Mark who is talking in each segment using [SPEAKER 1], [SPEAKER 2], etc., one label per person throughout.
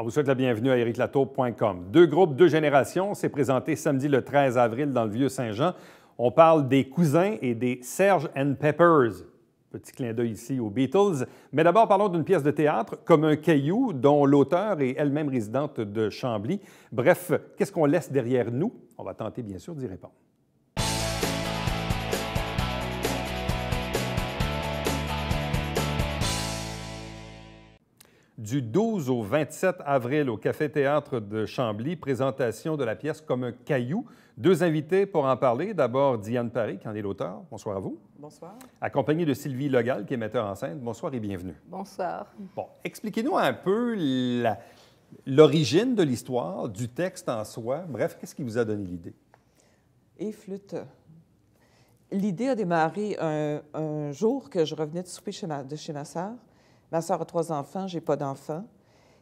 [SPEAKER 1] On vous souhaite la bienvenue à ériclatour.com. Deux groupes, deux générations, c'est présenté samedi le 13 avril dans le Vieux-Saint-Jean. On parle des cousins et des Sgt. Pepper. Petit clin d'œil ici aux Beatles. Mais d'abord, parlons d'une pièce de théâtre, Comme un caillou, dont l'auteur est elle-même résidente de Chambly. Bref, qu'est-ce qu'on laisse derrière nous? On va tenter, bien sûr, d'y répondre. Du 12 au 27 avril au Café-Théâtre de Chambly, présentation de la pièce Comme un caillou. Deux invités pour en parler. D'abord, Diane Paré, qui en est l'auteur. Bonsoir à vous.
[SPEAKER 2] Bonsoir.
[SPEAKER 1] Accompagnée de Sylvie Legal, qui est metteur en scène. Bonsoir et bienvenue.
[SPEAKER 2] Bonsoir.
[SPEAKER 1] Bon, expliquez-nous un peu l'origine de l'histoire, du texte en soi. Bref, qu'est-ce qui vous a donné l'idée?
[SPEAKER 2] Et flûte. L'idée a démarré un jour que je revenais de souper de chez ma sœur. Ma sœur a 3 enfants, j'ai pas d'enfants.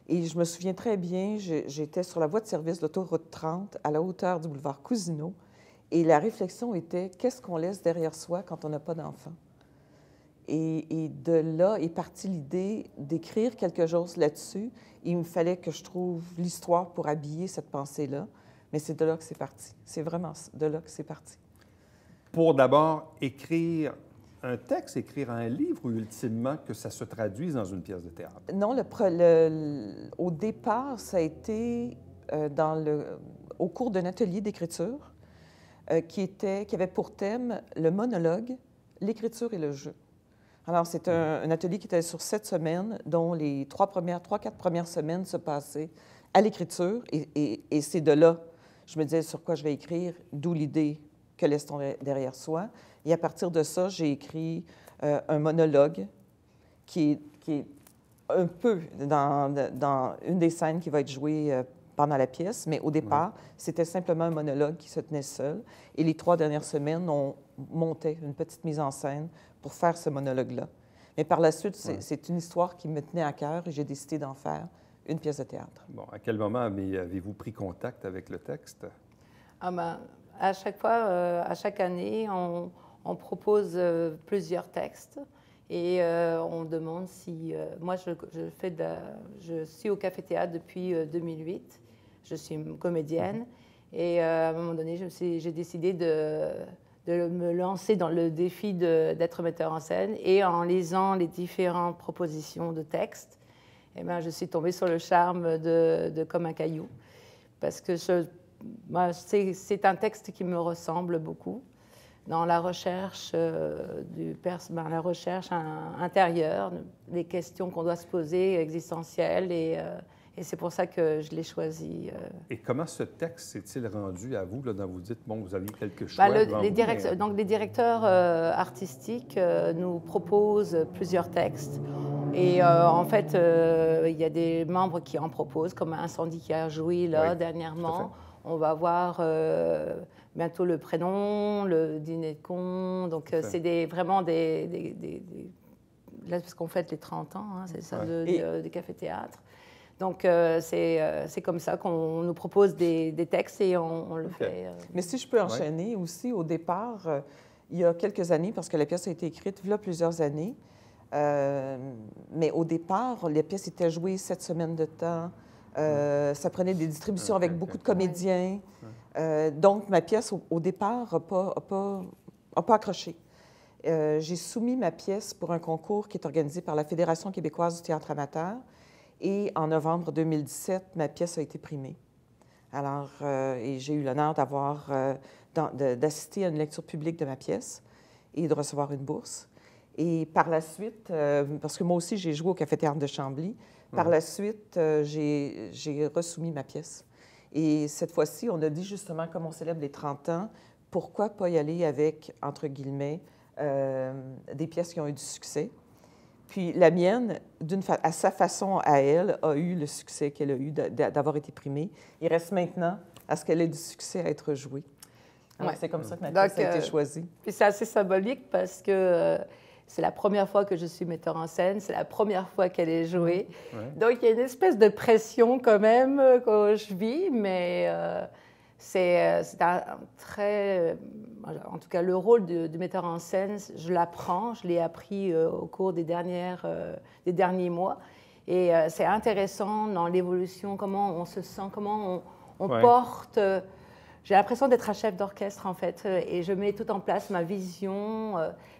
[SPEAKER 2] Et je me souviens très bien, j'étais sur la voie de service de l'autoroute 30 à la hauteur du boulevard Cousineau. Et la réflexion était, qu'est-ce qu'on laisse derrière soi quand on n'a pas d'enfants? Et de là est partie l'idée d'écrire quelque chose là-dessus. Il me fallait que je trouve l'histoire pour habiller cette pensée-là. Mais c'est de là que c'est parti. C'est vraiment de là que c'est parti.
[SPEAKER 1] Pour d'abord écrire un texte, écrire un livre, ou ultimement que ça se traduise dans une pièce de théâtre?
[SPEAKER 2] Non, au départ, ça a été au cours d'un atelier d'écriture qui avait pour thème le monologue, l'écriture et le jeu. Alors, c'est un atelier qui était sur 7 semaines, dont les 3-4 premières semaines se passaient à l'écriture. Et c'est de là, je me disais sur quoi je vais écrire, d'où l'idée que laisse-t-on derrière soi. Et à partir de ça, j'ai écrit un monologue qui est un peu dans une des scènes qui va être jouée pendant la pièce. Mais au départ, c'était simplement un monologue qui se tenait seul. Et les 3 dernières semaines, on montait une petite mise en scène pour faire ce monologue-là. Mais par la suite, c'est une histoire qui me tenait à cœur et j'ai décidé d'en faire une pièce de théâtre.
[SPEAKER 1] Bon, à quel moment avez-vous pris contact avec le texte?
[SPEAKER 3] Ah ben, à chaque fois, à chaque année, on propose plusieurs textes et on demande si... moi, je suis au Café-Théâtre depuis 2008. Je suis comédienne et à un moment donné, j'ai décidé de me lancer dans le défi d'être metteur en scène et en lisant les différentes propositions de textes, eh bien, je suis tombée sur le charme de Comme un caillou parce que c'est un texte qui me ressemble beaucoup dans la recherche, la recherche intérieure, les questions qu'on doit se poser, existentielles, et c'est pour ça que je l'ai choisi.
[SPEAKER 1] Et comment ce texte s'est-il rendu à vous, là, quand vous dites, bon, vous aviez quelques choix
[SPEAKER 3] Donc, les directeurs artistiques nous proposent plusieurs textes. Et en fait, il y a des membres qui en proposent, comme Incendie qui a joué là, dernièrement. On va voir bientôt Le Prénom, Le Dîner de con. Donc, c'est vraiment des... Là, parce qu'on fête les 30 ans, hein, c'est ça, du Café-Théâtre. Donc, c'est comme ça qu'on nous propose des textes et on le fait.
[SPEAKER 2] Mais si je peux enchaîner aussi, au départ, il y a quelques années, parce que la pièce a été écrite il y a plusieurs années, mais au départ, la pièce était jouée 7 semaines de temps. Ça prenait des distributions avec beaucoup de comédiens. Donc, ma pièce, au départ, n'a pas accroché. J'ai soumis ma pièce pour un concours qui est organisé par la Fédération québécoise du théâtre amateur. Et en novembre 2017, ma pièce a été primée. Alors, et j'ai eu l'honneur d'assister à une lecture publique de ma pièce et de recevoir une bourse. Et par la suite, parce que moi aussi, j'ai joué au Café-Théâtre de Chambly, par la suite, j'ai resoumis ma pièce. Et cette fois-ci, on a dit justement, comme on célèbre les 30 ans, pourquoi pas y aller avec, entre guillemets, des pièces qui ont eu du succès. Puis la mienne, à sa façon à elle, a eu le succès qu'elle a eu d'avoir été primée. Il reste maintenant à ce qu'elle ait du succès à être jouée. C'est comme ça que ma pièce a été choisie.
[SPEAKER 3] Puis c'est assez symbolique parce que c'est la première fois que je suis metteur en scène, c'est la première fois qu'elle est jouée. Donc, il y a une espèce de pression quand même que je vis, mais c'est un très... En tout cas, le rôle de metteur en scène, je l'apprends, je l'ai appris au cours des derniers mois. Et c'est intéressant dans l'évolution, comment on se sent, comment on
[SPEAKER 1] Ouais.
[SPEAKER 3] porte. J'ai l'impression d'être un chef d'orchestre, en fait, et je mets tout en place, ma vision,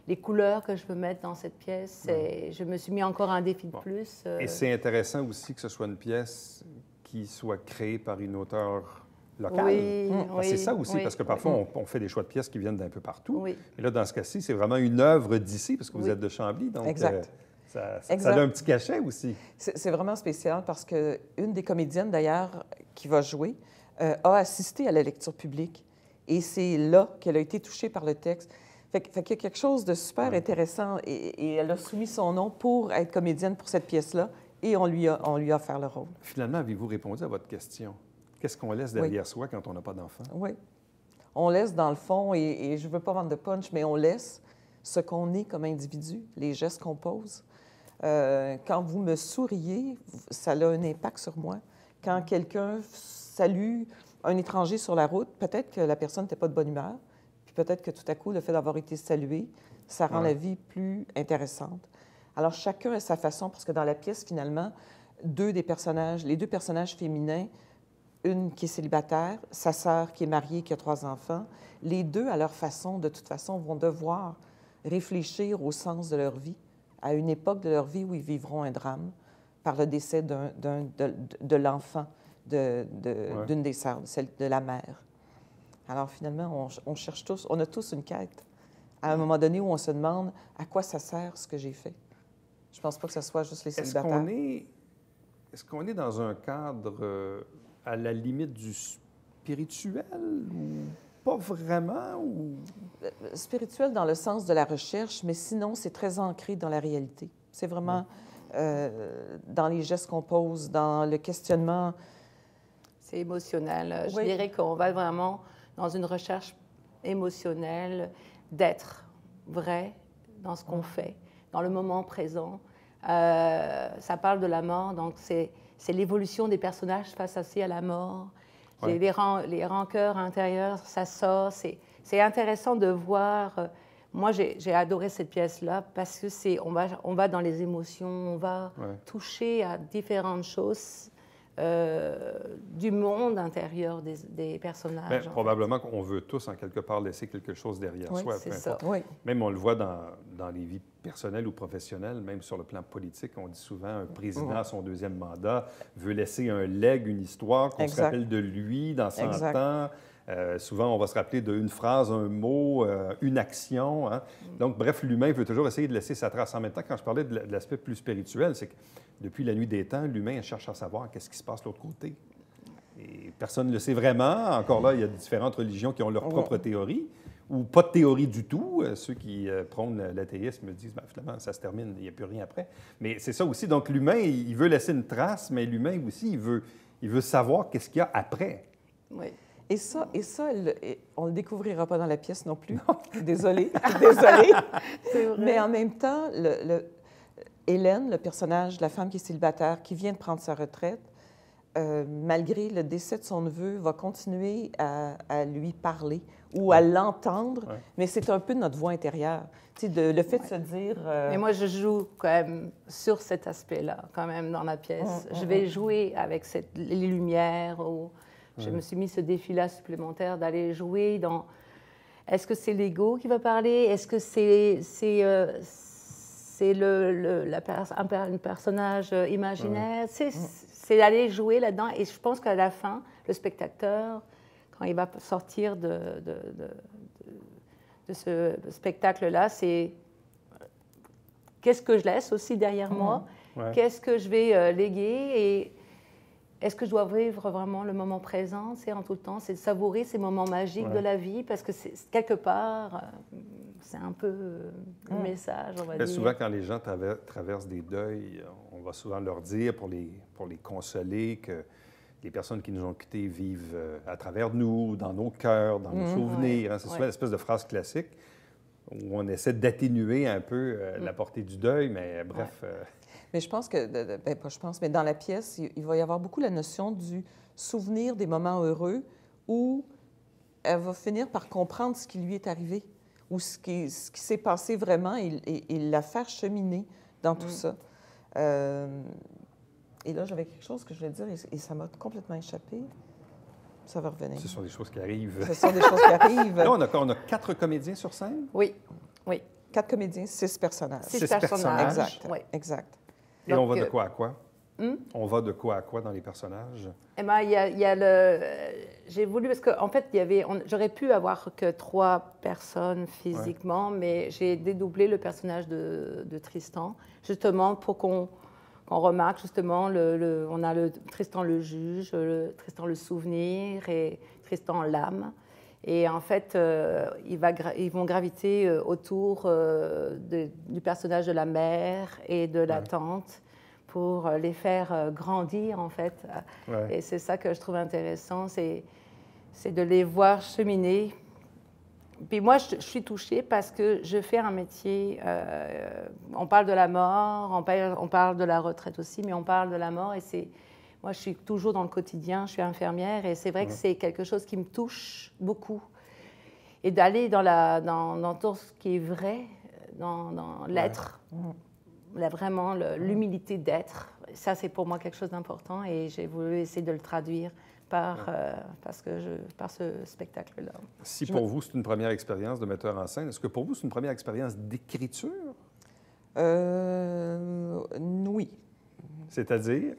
[SPEAKER 3] les couleurs que je veux mettre dans cette pièce. Et je me suis mis encore un défi de
[SPEAKER 1] Bon.
[SPEAKER 3] plus.
[SPEAKER 1] Et c'est intéressant aussi que ce soit une pièce qui soit créée par une auteure locale.
[SPEAKER 3] Oui,
[SPEAKER 1] Parce que c'est ça aussi,
[SPEAKER 3] oui,
[SPEAKER 1] parce que parfois, on fait des choix de pièces qui viennent d'un peu partout.
[SPEAKER 3] Oui.
[SPEAKER 1] Mais là, dans ce cas-ci, c'est vraiment une œuvre d'ici, parce que vous
[SPEAKER 3] Oui.
[SPEAKER 1] êtes de Chambly, donc
[SPEAKER 2] Exact.
[SPEAKER 1] ça
[SPEAKER 2] Exact.
[SPEAKER 1] a un petit cachet aussi.
[SPEAKER 2] C'est vraiment spécial parce qu'une des comédiennes, d'ailleurs, qui va jouer, a assisté à la lecture publique. Et c'est là qu'elle a été touchée par le texte. Fait qu'il y a quelque chose de super intéressant. Et elle a soumis son nom pour être comédienne pour cette pièce-là. Et on lui a offert le rôle.
[SPEAKER 1] Finalement, avez-vous répondu à votre question? Qu'est-ce qu'on laisse derrière soi quand on n'a pas d'enfant?
[SPEAKER 2] Oui. On laisse, dans le fond, et je ne veux pas vendre de punch, mais on laisse ce qu'on est comme individu, les gestes qu'on pose. Quand vous me souriez, ça a un impact sur moi. Quand quelqu'un salue un étranger sur la route, peut-être que la personne n'était pas de bonne humeur, puis peut-être que tout à coup, le fait d'avoir été salué, ça rend la vie plus intéressante. Alors, chacun a sa façon, parce que dans la pièce, finalement, les deux personnages féminins, une qui est célibataire, sa sœur qui est mariée, qui a 3 enfants, les deux, à leur façon, de toute façon, vont devoir réfléchir au sens de leur vie, à une époque de leur vie où ils vivront un drame par le décès de l'enfant d'une des sœurs, celle de la mère. Alors finalement, on cherche tous, on a tous une quête. À un moment donné où on se demande à quoi ça sert ce que j'ai fait. Je pense pas que ce soit juste les célibataires.
[SPEAKER 1] Est-ce qu'on est dans un cadre à la limite du spirituel ou pas vraiment? Ou...
[SPEAKER 2] Spirituel dans le sens de la recherche, mais sinon, c'est très ancré dans la réalité. C'est vraiment dans les gestes qu'on pose, dans le questionnement.
[SPEAKER 3] C'est émotionnel. Je
[SPEAKER 2] Oui.
[SPEAKER 3] dirais qu'on va vraiment dans une recherche émotionnelle d'être vrai dans ce qu'on fait, dans le moment présent. Ça parle de la mort, donc c'est l'évolution des personnages face à la mort.
[SPEAKER 1] Ouais.
[SPEAKER 3] Les rancœurs intérieures, ça sort. C'est intéressant de voir. Moi, j'ai adoré cette pièce-là parce que on va dans les émotions, on va toucher à différentes choses du monde intérieur des personnages.
[SPEAKER 1] Bien, probablement qu'on veut tous, en quelque part, laisser quelque chose derrière
[SPEAKER 3] Oui,
[SPEAKER 1] soi.
[SPEAKER 3] c'est
[SPEAKER 1] peu
[SPEAKER 3] ça.
[SPEAKER 1] importe.
[SPEAKER 2] Oui.
[SPEAKER 1] Même on le voit dans les vies personnelles ou professionnelles, même sur le plan politique, on dit souvent un président à son 2e mandat veut laisser un legs, une histoire, qu'on se
[SPEAKER 2] Exact.
[SPEAKER 1] rappelle de lui dans 100
[SPEAKER 2] Exact.
[SPEAKER 1] ans. Souvent, on va se rappeler d'une phrase, un mot, une action. Hein? Donc, bref, l'humain veut toujours essayer de laisser sa trace. En même temps, quand je parlais de l'aspect plus spirituel, c'est que depuis la nuit des temps, l'humain cherche à savoir qu'est-ce qui se passe de l'autre côté. Et personne ne le sait vraiment. Encore là, il y a différentes religions qui ont leur propre théorie, ou pas de théorie du tout. Ceux qui prônent l'athéisme disent, ben, finalement, ça se termine, il n'y a plus rien après. Mais c'est ça aussi. Donc, l'humain, il veut laisser une trace, mais l'humain aussi, il veut savoir qu'est-ce qu'il y a après.
[SPEAKER 3] Oui.
[SPEAKER 2] Et ça, on ne le découvrira pas dans la pièce non plus. Désolée, désolée.
[SPEAKER 3] C'est vrai.
[SPEAKER 2] Mais en même temps, Hélène, le personnage de la femme qui est célibataire, qui vient de prendre sa retraite, malgré le décès de son neveu, va continuer à lui parler ou à l'entendre, mais c'est un peu notre voix intérieure. Tu sais, le fait de se dire...
[SPEAKER 3] Mais moi, je joue quand même sur cet aspect-là, quand même, dans la pièce. Je vais jouer avec les lumières. Je me suis mis ce défi-là supplémentaire d'aller jouer dans... Est-ce que c'est l'ego qui va parler? Est-ce que c'est un personnage imaginaire? C'est d'aller jouer là-dedans. Et je pense qu'à la fin, le spectateur, quand il va sortir de ce spectacle-là, c'est qu'est-ce que je laisse aussi derrière moi? Qu'est-ce que je vais léguer? Et est-ce que je dois vivre vraiment le moment présent? C'est en tout le temps, c'est de savourer ces moments magiques de la vie, parce que quelque part, c'est un peu le message, on va dire.
[SPEAKER 1] Souvent, quand les gens traversent des deuils, on va souvent leur dire, pour les consoler, que les personnes qui nous ont quittés vivent à travers nous, dans nos cœurs, dans nos souvenirs. Hein, c'est souvent une espèce de phrase classique où on essaie d'atténuer un peu la portée du deuil, mais bref...
[SPEAKER 2] Mais je pense que, pas je pense, mais dans la pièce, il va y avoir beaucoup la notion du souvenir des moments heureux où elle va finir par comprendre ce qui lui est arrivé ou ce qui s'est passé vraiment et la faire cheminer dans tout ça. Et là, j'avais quelque chose que je voulais dire et ça m'a complètement échappé. Ça va revenir.
[SPEAKER 1] Ce sont des choses qui arrivent.
[SPEAKER 2] Ce sont des choses qui arrivent.
[SPEAKER 1] Là, on a 4 comédiens sur scène?
[SPEAKER 3] Oui, oui.
[SPEAKER 2] 4 comédiens, 6 personnages.
[SPEAKER 3] 6
[SPEAKER 1] 6 personnages.
[SPEAKER 2] Exact,
[SPEAKER 3] Oui.
[SPEAKER 2] exact.
[SPEAKER 1] Et on
[SPEAKER 3] Donc,
[SPEAKER 1] va de quoi à quoi?
[SPEAKER 3] Hum?
[SPEAKER 1] On va de quoi à quoi dans les personnages?
[SPEAKER 3] Eh bien, il y a le... J'ai voulu, parce qu'en fait, j'aurais pu avoir que 3 personnes physiquement, mais j'ai dédoublé le personnage de Tristan, justement pour qu'on remarque, justement, on a le Tristan le juge, Tristan le souvenir et Tristan l'âme. Et en fait, ils vont graviter autour du personnage de la mère et de la tante, pour les faire grandir, en fait.
[SPEAKER 1] Ouais.
[SPEAKER 3] Et c'est ça que je trouve intéressant, c'est de les voir cheminer. Puis moi, je suis touchée parce que je fais un métier... on parle de la mort, on parle de la retraite aussi, mais on parle de la mort. Et moi, je suis toujours dans le quotidien, je suis infirmière, et c'est vrai que c'est quelque chose qui me touche beaucoup. Et d'aller dans tout ce qui est vrai, dans l'être... Vraiment l'humilité d'être. Ça, c'est pour moi quelque chose d'important et j'ai voulu essayer de le traduire par ce spectacle-là.
[SPEAKER 1] Si pour vous, c'est une première expérience de metteur en scène, est-ce que pour vous, c'est une première expérience d'écriture?
[SPEAKER 2] Oui.
[SPEAKER 1] C'est-à-dire?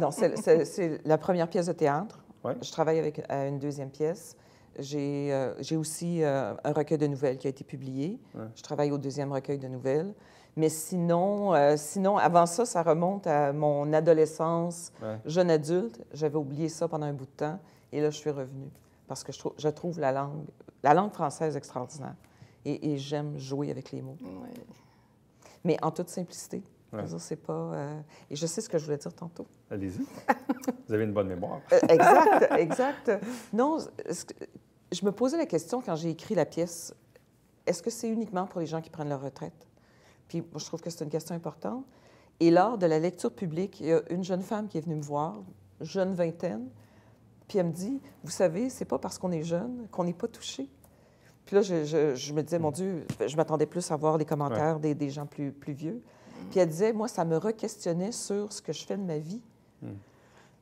[SPEAKER 2] Non, c'est la première pièce de théâtre.
[SPEAKER 1] Ouais.
[SPEAKER 2] Je travaille avec une deuxième pièce. J'ai aussi un recueil de nouvelles qui a été publié.
[SPEAKER 1] Ouais.
[SPEAKER 2] Je travaille au deuxième recueil de nouvelles. Mais sinon, avant ça, ça remonte à mon adolescence, jeune adulte. J'avais oublié ça pendant un bout de temps. Et là, je suis revenue. Parce que je trouve la langue française extraordinaire. Et j'aime jouer avec les mots.
[SPEAKER 3] Ouais.
[SPEAKER 2] Mais en toute simplicité.
[SPEAKER 1] Ouais.
[SPEAKER 2] C'est pas... Et je sais ce que je voulais dire tantôt.
[SPEAKER 1] Allez-y. Vous avez une bonne mémoire.
[SPEAKER 2] Exact, exact. Non, je me posais la question quand j'ai écrit la pièce, est-ce que c'est uniquement pour les gens qui prennent leur retraite? Puis moi, je trouve que c'est une question importante. Et lors de la lecture publique, il y a une jeune femme qui est venue me voir, jeune vingtaine, puis elle me dit, « Vous savez, c'est pas parce qu'on est jeune qu'on n'est pas touché. » Puis là, je me disais, mon Dieu, je m'attendais plus à voir les commentaires des gens plus vieux. Puis elle disait, moi, ça me re-questionnait sur ce que je fais de ma vie.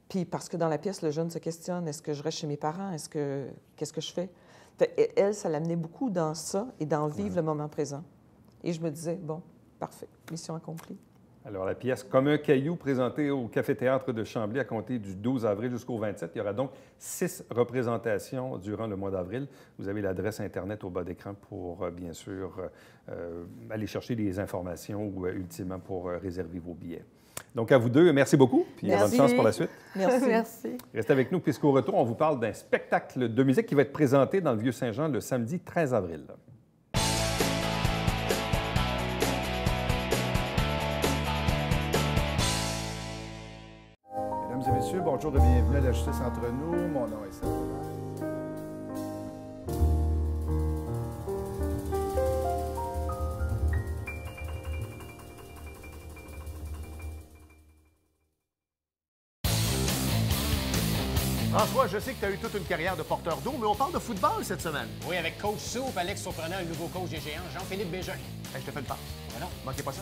[SPEAKER 2] Puis parce que dans la pièce, le jeune se questionne, est-ce que je reste chez mes parents? Qu'est-ce que je fais? Fait, elle, ça l'amenait beaucoup dans ça et dans vivre le moment présent. Et je me disais, bon, parfait, mission accomplie.
[SPEAKER 1] Alors, la pièce Comme un caillou, présentée au Café-Théâtre de Chambly à compter du 12 avril jusqu'au 27. Il y aura donc 6 représentations durant le mois d'avril. Vous avez l'adresse Internet au bas d'écran pour, bien sûr, aller chercher des informations ou, ultimement, pour réserver vos billets. Donc, à vous deux, merci beaucoup. Puis, bonne chance pour la suite.
[SPEAKER 2] Merci.
[SPEAKER 3] Merci.
[SPEAKER 1] Restez avec nous, puisqu'au retour, on vous parle d'un spectacle de musique qui va être présenté dans le Vieux-Saint-Jean le samedi 13 avril.
[SPEAKER 4] Mesdames et messieurs, bonjour et bienvenue à La Justice entre nous. Mon nom est Serge.
[SPEAKER 5] François, je sais que tu as eu toute une carrière de porteur d'eau, mais on parle de football cette semaine.
[SPEAKER 6] Oui, avec Coach Soup, Alex Surprenant, un nouveau coach des Géants, Jean-Philippe Bégin.
[SPEAKER 5] Hey, je te fais une passe.
[SPEAKER 6] Ben non.
[SPEAKER 5] Manquez pas ça.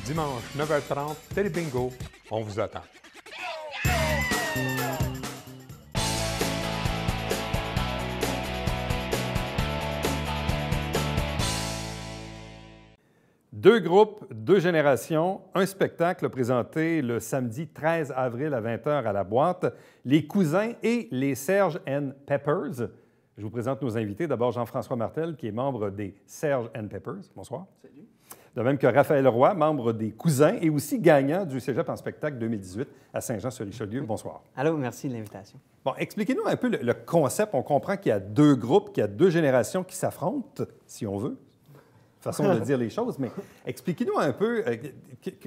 [SPEAKER 7] Dimanche, 9h30, Télé Bingo, on vous attend.
[SPEAKER 1] Deux groupes, deux générations, un spectacle présenté le samedi 13 avril à 20h à la Boîte, Les Cousins et les Serge and Peppers. Je vous présente nos invités. D'abord, Jean-François Martel, qui est membre des Serge and Peppers. Bonsoir.
[SPEAKER 8] Salut.
[SPEAKER 1] De même que Raphaël Roy, membre des Cousins et aussi gagnant du Cégep en spectacle 2018 à Saint-Jean-sur-Richelieu. Bonsoir.
[SPEAKER 8] Allô, merci de l'invitation.
[SPEAKER 1] Bon, expliquez-nous un peu le concept. On comprend qu'il y a deux groupes, qu'il y a deux générations qui s'affrontent, si on veut. Façon de dire les choses, mais expliquez-nous un peu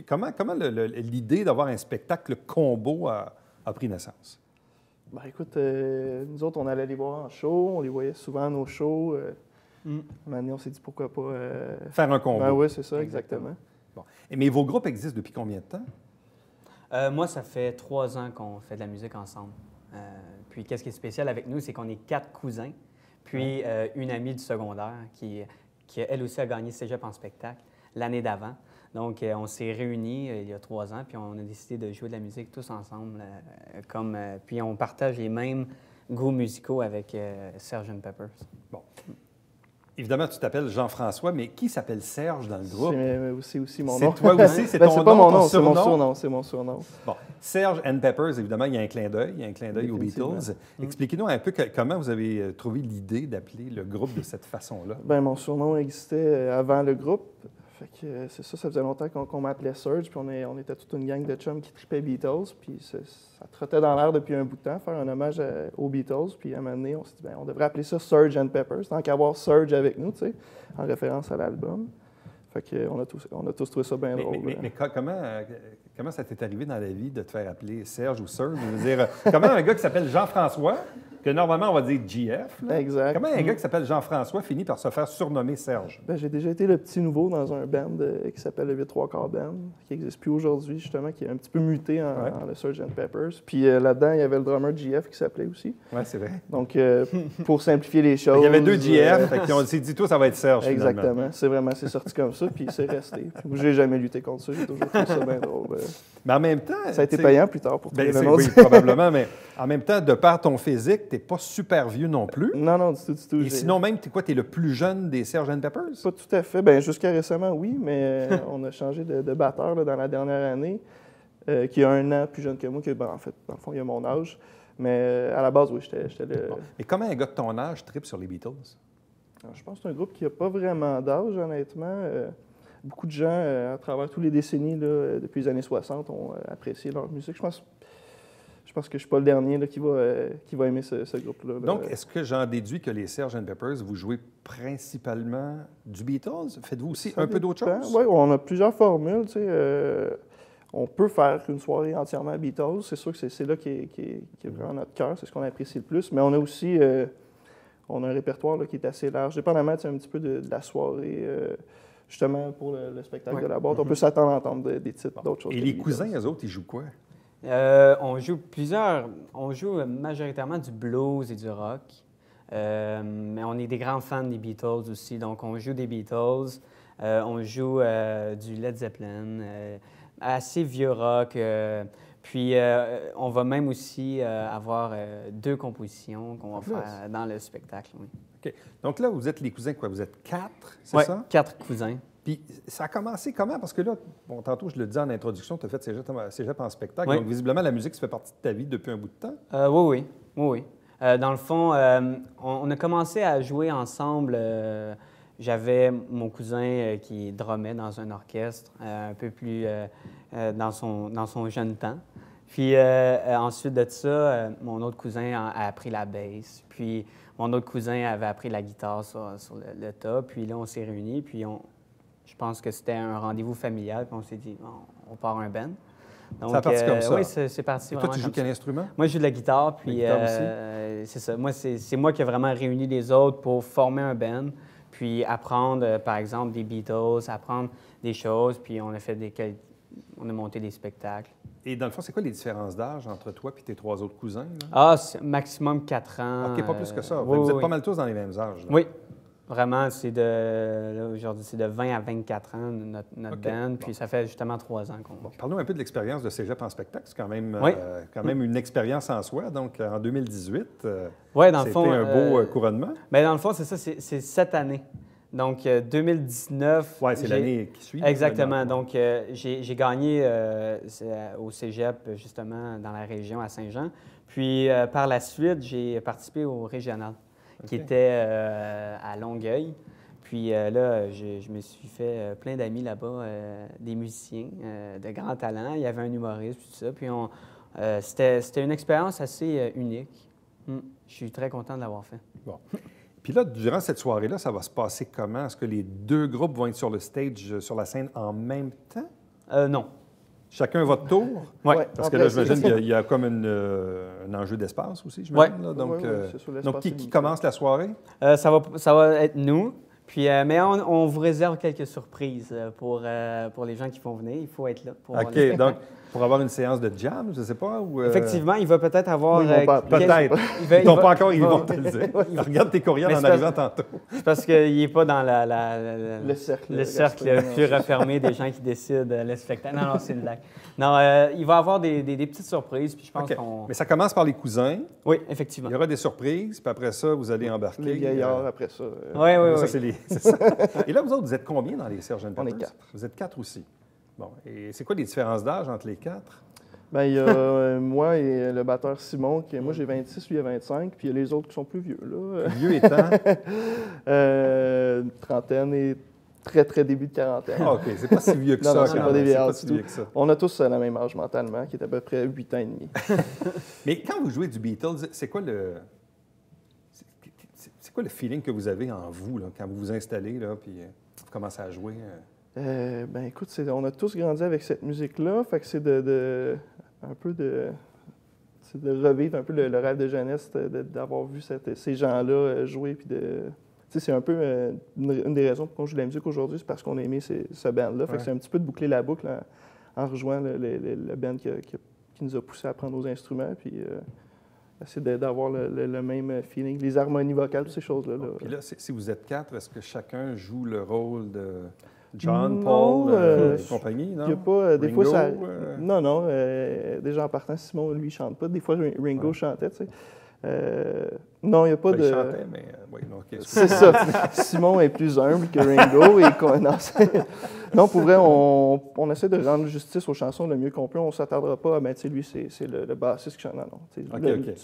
[SPEAKER 1] comment l'idée d'avoir un spectacle combo a pris naissance.
[SPEAKER 8] Ben, écoute, nous autres, on allait les voir en show, on les voyait souvent à nos shows. Un moment donné, on s'est dit pourquoi pas...
[SPEAKER 1] Faire un combo.
[SPEAKER 8] Ben oui, c'est ça, exactement.
[SPEAKER 1] Bon. Mais vos groupes existent depuis combien de temps?
[SPEAKER 9] Moi, ça fait 3 ans qu'on fait de la musique ensemble. Puis, qu'est-ce qui est spécial avec nous, c'est qu'on est 4 cousins, puis une amie du secondaire qui, elle aussi, a gagné Cégep en spectacle l'année d'avant. Donc, on s'est réunis il y a 3 ans, puis on a décidé de jouer de la musique tous ensemble. Puis, on partage les mêmes goûts musicaux avec Sgt. Pepper's.
[SPEAKER 1] Bon. Évidemment, tu t'appelles Jean-François, mais qui s'appelle Serge dans le groupe?
[SPEAKER 8] C'est aussi mon nom.
[SPEAKER 1] C'est toi aussi? C'est
[SPEAKER 8] Ben,
[SPEAKER 1] ton
[SPEAKER 8] c'est pas
[SPEAKER 1] nom,
[SPEAKER 8] mon
[SPEAKER 1] ton
[SPEAKER 8] nom, c'est mon
[SPEAKER 1] surnom?
[SPEAKER 8] surnom. C'est mon surnom.
[SPEAKER 1] Bon, Serge and Peppers, évidemment, il y a un clin d'œil. Il y a un clin d'œil aux Beatles. Expliquez-nous un peu comment vous avez trouvé l'idée d'appeler le groupe de cette façon-là.
[SPEAKER 8] Ben, mon surnom existait avant le groupe. Fait que c'est ça faisait longtemps qu'on m'appelait Serge, puis on était toute une gang de chums qui tripaient Beatles, puis ça trottait dans l'air depuis un bout de temps, faire un hommage aux Beatles, puis à un moment donné, on s'est dit, ben, on devrait appeler ça Sgt. Pepper's, tant qu'à avoir Serge avec nous, tu sais, en référence à l'album. Fait que on a tous trouvé ça bien drôle.
[SPEAKER 1] Mais comment ça t'est arrivé dans la vie de te faire appeler Serge ou Serge? Je veux dire, comment un gars qui s'appelle Jean-François, que normalement on va dire GF, là,
[SPEAKER 8] exact.
[SPEAKER 1] Comment un gars qui s'appelle Jean-François finit par se faire surnommer Serge?
[SPEAKER 8] Ben, j'ai déjà été le petit nouveau dans un band qui s'appelle le 8-3-4 Band, qui n'existe plus aujourd'hui, justement, qui est un petit peu muté en le Sgt. Pepper's. Puis là-dedans, il y avait le drummer GF qui s'appelait aussi.
[SPEAKER 1] Oui, c'est vrai.
[SPEAKER 8] Donc, pour simplifier les choses...
[SPEAKER 1] Il y avait 2 GF, fait on s'est dit, toi, ça va être Serge,
[SPEAKER 8] exactement. C'est sorti comme ça, puis c'est resté. Puis, j'ai jamais lutté contre ça, j'ai toujours trouvé ça bien drôle.
[SPEAKER 1] Mais en même temps...
[SPEAKER 8] Ça a été payant plus tard pour trouver le nom.
[SPEAKER 1] Oui, probablement, mais en même temps, de par ton physique, t'es pas super vieux non plus.
[SPEAKER 8] Non, du tout.
[SPEAKER 1] Et sinon, même, t'es le plus jeune des Sgt. Peppers?
[SPEAKER 8] Pas tout à fait. Bien, jusqu'à récemment, oui, mais on a changé de batteur là, dans la dernière année, qui a 1 an plus jeune que moi, en fait, dans le fond, il a mon âge. Mais à la base, oui, j'étais le...
[SPEAKER 1] Bon. Et comment un gars de ton âge tripe sur les Beatles?
[SPEAKER 8] Alors, je pense que c'est un groupe qui n'a pas vraiment d'âge, honnêtement. Beaucoup de gens, à travers toutes les décennies, là, depuis les années 60, ont apprécié leur musique. Je pense que je ne suis pas le dernier là, qui va aimer ce groupe-là. Là.
[SPEAKER 1] Donc, est-ce que j'en déduis que les Sgt. Peppers, vous jouez principalement du Beatles? Faites-vous aussi un peu d'autres choses?
[SPEAKER 8] Oui, on a plusieurs formules. Tu sais, on peut faire une soirée entièrement Beatles. C'est sûr que c'est là qui est vraiment notre cœur. C'est ce qu'on apprécie le plus. Mais on a aussi on a un répertoire là, qui est assez large. Dépendamment un petit peu de la soirée, justement, pour le spectacle de la boîte. On peut s'attendre à entendre des titres, d'autres choses.
[SPEAKER 1] Et les cousins, eux autres, ils jouent quoi?
[SPEAKER 9] On joue majoritairement du blues et du rock, mais on est des grands fans des Beatles aussi, donc on joue des Beatles, on joue du Led Zeppelin, assez vieux rock, puis on va même aussi avoir 2 compositions qu'on va faire dans le spectacle. Oui.
[SPEAKER 1] OK. Donc là, vous êtes les cousins, quoi? Vous êtes 4, c'est ça?
[SPEAKER 9] 4 cousins.
[SPEAKER 1] Puis ça a commencé comment? Parce que là, bon, tantôt, je le disais en introduction, tu as fait Cégep en spectacle.
[SPEAKER 9] Oui.
[SPEAKER 1] Donc, visiblement, la musique, ça fait partie de ta vie depuis un bout de temps.
[SPEAKER 9] Oui. Dans le fond, on a commencé à jouer ensemble. J'avais mon cousin qui drummait dans un orchestre, un peu plus dans son jeune temps. Puis ensuite de ça, mon autre cousin a appris la basse. Puis mon autre cousin avait appris la guitare sur le tas. Puis là, on s'est réunis, puis je pense que c'était un rendez-vous familial, puis on s'est dit, on part un band. Donc,
[SPEAKER 1] c'est parti comme ça?
[SPEAKER 9] Oui, c'est parti.
[SPEAKER 1] Et toi, tu joues quel instrument?
[SPEAKER 9] Moi, je joue de la guitare, puis c'est ça. Moi, c'est moi qui ai vraiment réuni les autres pour former un band, puis apprendre, par exemple, des Beatles, apprendre des choses, puis on a monté des spectacles.
[SPEAKER 1] Et dans le fond, c'est quoi les différences d'âge entre toi et tes 3 autres cousins? Là?
[SPEAKER 9] Ah, c'est maximum 4 ans.
[SPEAKER 1] OK, pas plus que ça.
[SPEAKER 9] Oui,
[SPEAKER 1] vous êtes pas mal tous dans les mêmes âges. Là.
[SPEAKER 9] Oui. Vraiment, aujourd'hui, c'est de 20 à 24 ans, notre band, puis ça fait justement 3 ans qu'on...
[SPEAKER 1] Bon, parlons un peu de l'expérience de Cégep en spectacle. C'est quand même,
[SPEAKER 9] Oui.
[SPEAKER 1] une expérience en soi. Donc, en 2018,
[SPEAKER 9] c'était
[SPEAKER 1] un beau couronnement.
[SPEAKER 9] Bien, dans le fond, c'est ça, c'est cette année. Donc, 2019...
[SPEAKER 1] Oui, c'est l'année qui suit.
[SPEAKER 9] Exactement. Donc, j'ai gagné au Cégep, justement, dans la région, à Saint-Jean. Puis, par la suite, j'ai participé au régional, qui était à Longueuil. Puis là, je me suis fait plein d'amis là-bas, des musiciens de grands talents. Il y avait un humoriste, puis tout ça. Puis c'était une expérience assez unique. Je suis très content de l'avoir fait.
[SPEAKER 1] Bon. Puis là, durant cette soirée-là, ça va se passer comment? Est-ce que les 2 groupes vont être sur le stage, sur la scène en même temps?
[SPEAKER 9] Non.
[SPEAKER 1] Chacun votre tour?
[SPEAKER 9] Oui.
[SPEAKER 8] Ouais,
[SPEAKER 1] Parce
[SPEAKER 8] en
[SPEAKER 1] que là,
[SPEAKER 8] principe,
[SPEAKER 1] j'imagine qu'il y a comme un enjeu d'espace aussi, j'imagine. Là. Donc,
[SPEAKER 8] c'est sur
[SPEAKER 1] donc
[SPEAKER 8] l'espace
[SPEAKER 1] qui
[SPEAKER 8] limité.
[SPEAKER 1] commence la soirée?
[SPEAKER 9] Ça va être nous. Puis, mais on vous réserve quelques surprises pour les gens qui vont venir. Il faut être là. Pour voir le
[SPEAKER 1] OK,
[SPEAKER 9] spectacle.
[SPEAKER 1] donc pour avoir une séance de jam, je ne sais pas. Ou,
[SPEAKER 9] Effectivement, il va peut-être avoir...
[SPEAKER 8] Oui, ils vont pas-
[SPEAKER 1] Peut-être. Ils
[SPEAKER 9] il
[SPEAKER 1] n'ont
[SPEAKER 9] va-
[SPEAKER 1] pas encore,
[SPEAKER 9] il
[SPEAKER 1] ils
[SPEAKER 9] va-
[SPEAKER 1] vont te le dire. Regarde tes courriels
[SPEAKER 9] Mais
[SPEAKER 1] en
[SPEAKER 9] c'est
[SPEAKER 1] arrivant tantôt.
[SPEAKER 9] C'est parce qu'il n'est pas dans
[SPEAKER 8] Le cercle.
[SPEAKER 9] le cercle plus refermé des gens qui décident le spectacle. Non, c'est une blague. Non, il va y avoir des petites surprises, puis je pense
[SPEAKER 1] OK.
[SPEAKER 9] qu'on...
[SPEAKER 1] Mais ça commence par les cousins.
[SPEAKER 9] Oui,
[SPEAKER 1] Il
[SPEAKER 9] effectivement.
[SPEAKER 1] y aura des surprises, puis après ça, vous allez embarquer.
[SPEAKER 8] Les vieillards, après ça.
[SPEAKER 9] Oui, oui,
[SPEAKER 1] Ça,
[SPEAKER 9] oui.
[SPEAKER 1] c'est ça. Et là, vous autres, vous êtes combien dans les Sgt Pepper?
[SPEAKER 8] On est 4.
[SPEAKER 1] Vous êtes 4 aussi. Bon. Et c'est quoi les différences d'âge entre les 4?
[SPEAKER 8] Ben, il y a moi et le batteur Simon, qui moi j'ai 26, lui il a 25, puis il y a les autres qui sont plus vieux. Là.
[SPEAKER 1] Vieux étant?
[SPEAKER 8] Trentaine et très, très début de quarantaine.
[SPEAKER 1] Ah, OK. C'est pas si vieux que
[SPEAKER 8] Non,
[SPEAKER 1] ça.
[SPEAKER 8] non, c'est
[SPEAKER 1] quand
[SPEAKER 8] pas des
[SPEAKER 1] même.
[SPEAKER 8] vieillards
[SPEAKER 1] si
[SPEAKER 8] du
[SPEAKER 1] vieux
[SPEAKER 8] tout.
[SPEAKER 1] que ça.
[SPEAKER 8] On a tous le même âge mentalement, qui est à peu près 8 ans et demi.
[SPEAKER 1] Mais quand vous jouez du Beatles, c'est quoi le feeling que vous avez en vous là, quand vous vous installez là, puis vous commencez à jouer?
[SPEAKER 8] Ben écoute, on a tous grandi avec cette musique-là, fait que c'est un peu de revivre un peu le rêve de jeunesse, d'avoir vu ces gens-là jouer, puis c'est un peu une des raisons pour qu'on joue de la musique aujourd'hui, c'est parce qu'on a aimé ce band-là. Fait que
[SPEAKER 1] Ouais.
[SPEAKER 8] c'est un petit peu de boucler la boucle en rejoignant le band qui nous a poussé à prendre nos instruments, puis essayer d'avoir le même feeling, les harmonies vocales, toutes ces choses-là. Là.
[SPEAKER 1] Puis là, si vous êtes 4, est-ce que chacun joue le rôle de John,
[SPEAKER 8] Non,
[SPEAKER 1] Paul et compagnie, non?
[SPEAKER 8] Il y a pas, des
[SPEAKER 1] Ringo,
[SPEAKER 8] fois, ça... Non, déjà en partant, Simon, lui, il chante pas. Des fois, Ringo chantait, tu sais. Non, il n'y a pas
[SPEAKER 1] Ben,
[SPEAKER 8] de...
[SPEAKER 1] il chantait, mais oui, non, OK.
[SPEAKER 8] C'est ça. Simon est plus humble que Ringo. Non, pour vrai, on essaie de rendre justice aux chansons le mieux qu'on peut. On ne s'attardera pas à, ben, tu sais, lui, c'est le bassiste qui chante. Non, non.
[SPEAKER 1] OK.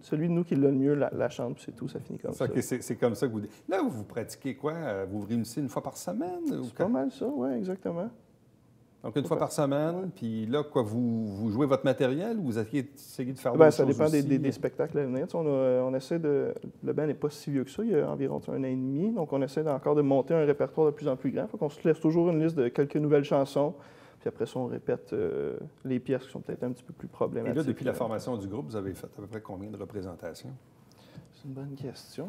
[SPEAKER 8] Celui de nous qui l'a le mieux la chante, puis c'est tout, ça finit comme ça.
[SPEAKER 1] OK, c'est comme ça que vous... Là, vous pratiquez quoi? Vous vous réunissez une fois par semaine? Ou
[SPEAKER 8] C'est pas mal ça, oui, exactement.
[SPEAKER 1] Donc, une fois par semaine, puis là, quoi, vous jouez votre matériel ou vous essayez de faire
[SPEAKER 8] Ben,
[SPEAKER 1] d'autres
[SPEAKER 8] ça
[SPEAKER 1] choses
[SPEAKER 8] dépend
[SPEAKER 1] aussi?
[SPEAKER 8] des spectacles à venir. Tu sais, on essaie de... Le band n'est pas si vieux que ça, il y a environ 1 an et demi. Donc, on essaie encore de monter un répertoire de plus en plus grand. Faut qu'on se laisse toujours une liste de quelques nouvelles chansons. Puis après ça, on répète les pièces qui sont peut-être un petit peu plus
[SPEAKER 1] Et
[SPEAKER 8] problématiques.
[SPEAKER 1] là, depuis la formation du groupe, vous avez fait à peu près combien de représentations?
[SPEAKER 8] C'est une bonne question.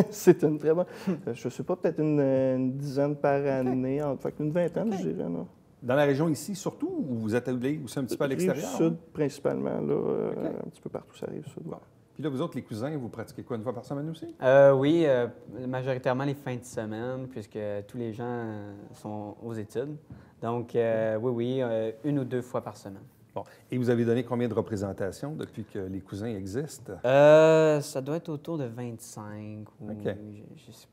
[SPEAKER 8] C'est une très bonne... je ne sais pas, peut-être une dizaine par année. Fait une vingtaine, je dirais. Non?
[SPEAKER 1] Dans la région ici, surtout, ou vous êtes allé aussi un petit peu à l'extérieur?
[SPEAKER 8] Rive-Sud, principalement. Là, un petit peu partout, ça arrive sud.
[SPEAKER 1] Bon. Puis là, vous autres, les cousins, vous pratiquez quoi, une fois par semaine aussi?
[SPEAKER 9] Oui, majoritairement les fins de semaine, puisque tous les gens sont aux études. Donc, oui, 1 ou 2 fois par semaine.
[SPEAKER 1] Bon. Et vous avez donné combien de représentations depuis que les cousins existent?
[SPEAKER 9] Ça doit être autour de 25 ou...
[SPEAKER 1] OK.
[SPEAKER 9] Je sais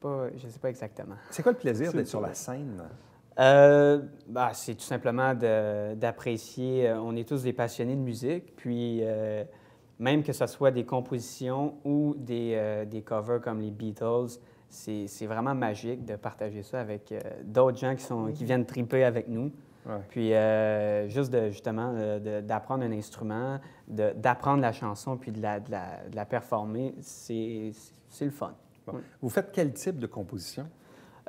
[SPEAKER 9] pas exactement.
[SPEAKER 1] C'est quoi le plaisir d'être sur la scène?
[SPEAKER 9] C'est tout simplement d'apprécier. On est tous des passionnés de musique, puis même que ce soit des compositions ou des covers comme les Beatles, c'est vraiment magique de partager ça avec d'autres gens qui viennent triper avec nous.
[SPEAKER 1] Ouais.
[SPEAKER 9] Puis juste d'apprendre un instrument, d'apprendre la chanson puis de la performer, c'est le fun.
[SPEAKER 1] Bon. Vous faites quel type de composition?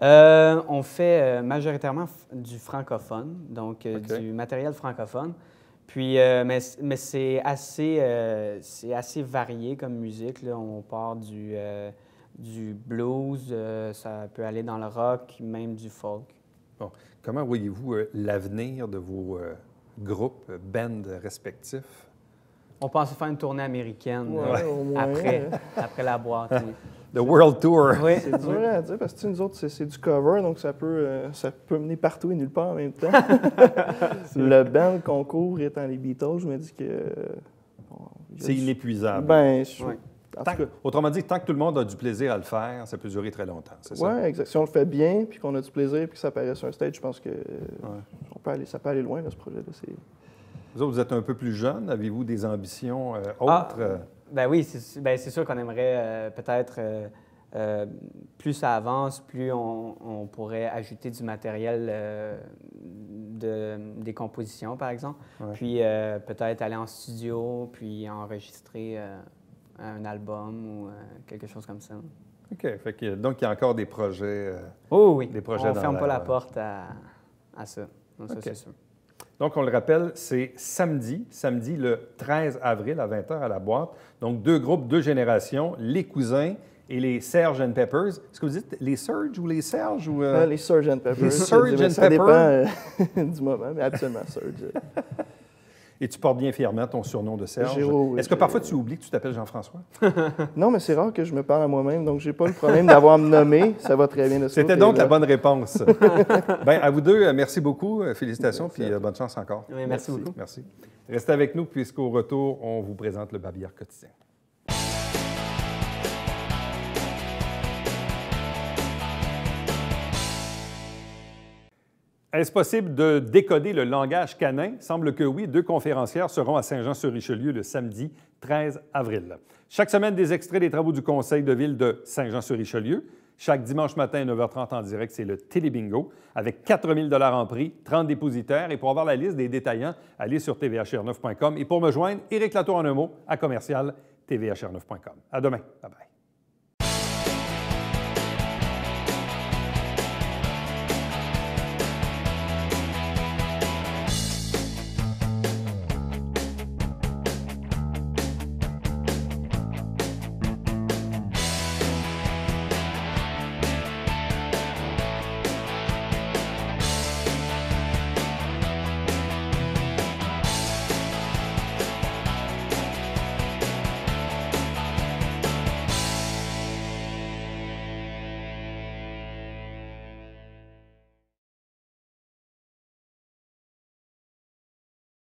[SPEAKER 9] On fait majoritairement du francophone, donc du matériel francophone. Puis, mais c'est assez varié comme musique. Là. On part du blues, ça peut aller dans le rock, même du folk.
[SPEAKER 1] Bon. Comment voyez-vous l'avenir de vos groupes, bands respectifs?
[SPEAKER 9] On pensait faire une tournée américaine
[SPEAKER 8] Au moins,
[SPEAKER 9] après la boîte. Oui.
[SPEAKER 1] The World Tour.
[SPEAKER 9] Oui.
[SPEAKER 8] C'est dur à dire parce que nous autres, c'est du cover, donc ça peut mener partout et nulle part en même temps. Le band concours étant les Beatles, je me dis que...
[SPEAKER 1] C'est inépuisable.
[SPEAKER 8] Ben,
[SPEAKER 9] Oui.
[SPEAKER 8] En tout cas,
[SPEAKER 1] Autrement dit, tant que tout le monde a du plaisir à le faire, ça peut durer très longtemps, c'est ça?
[SPEAKER 8] oui, exact. Si on le fait bien, puis qu'on a du plaisir, puis que ça apparaît sur un stage, je pense que ça peut aller loin, là, ce projet-là.
[SPEAKER 1] Vous autres, vous êtes un peu plus jeunes. Avez-vous des ambitions autres?
[SPEAKER 9] Ben oui, c'est sûr qu'on aimerait peut-être, plus ça avance, plus on pourrait ajouter du matériel des compositions, par exemple.
[SPEAKER 1] Ouais.
[SPEAKER 9] Puis peut-être aller en studio, puis enregistrer un album ou quelque chose comme ça.
[SPEAKER 1] OK. Donc, il y a encore des projets.
[SPEAKER 9] Oh oui,
[SPEAKER 1] Des projets
[SPEAKER 9] on ne
[SPEAKER 1] dans
[SPEAKER 9] ferme pas
[SPEAKER 1] l'air,
[SPEAKER 9] la porte à ça. Non, ça,
[SPEAKER 1] OK.
[SPEAKER 9] c'est sûr.
[SPEAKER 1] Donc, on le rappelle, c'est samedi le 13 avril à 20h à la boîte. Donc, 2 groupes, 2 générations, les cousins et les Serge and Peppers. Est-ce que vous dites les Surge ou les Serge? Ou,
[SPEAKER 8] Les Surge and Peppers.
[SPEAKER 1] Les Surge and
[SPEAKER 8] Ça
[SPEAKER 1] Pepper.
[SPEAKER 8] dépend du moment, mais absolument Surge.
[SPEAKER 1] Et tu portes bien fièrement ton surnom de Serge.
[SPEAKER 8] Oui,
[SPEAKER 1] Est-ce que parfois tu oublies que tu t'appelles Jean-François?
[SPEAKER 8] Non, mais c'est rare que je me parle à moi-même, donc j'ai pas le problème d'avoir à me nommer. Ça va très bien de ce
[SPEAKER 1] C'était
[SPEAKER 8] côté-là.
[SPEAKER 1] donc la bonne réponse. Bien, à vous deux, merci beaucoup. Félicitations, puis bonne chance encore.
[SPEAKER 9] Oui, merci beaucoup.
[SPEAKER 1] Merci. Restez avec nous, puisqu'au retour, on vous présente le Babillard quotidien. Est-ce possible de décoder le langage canin? Semble que oui. 2 conférencières seront à Saint-Jean-sur-Richelieu le samedi 13 avril. Chaque semaine, des extraits des travaux du Conseil de ville de Saint-Jean-sur-Richelieu. Chaque dimanche matin à 9h30 en direct, c'est le Télébingo avec 4 000 $ en prix, 30 dépositaires. Et pour avoir la liste des détaillants, allez sur tvhr9.com. Et pour me joindre, Éric Latour en un mot à commercial tvhr9.com. À demain. Bye bye.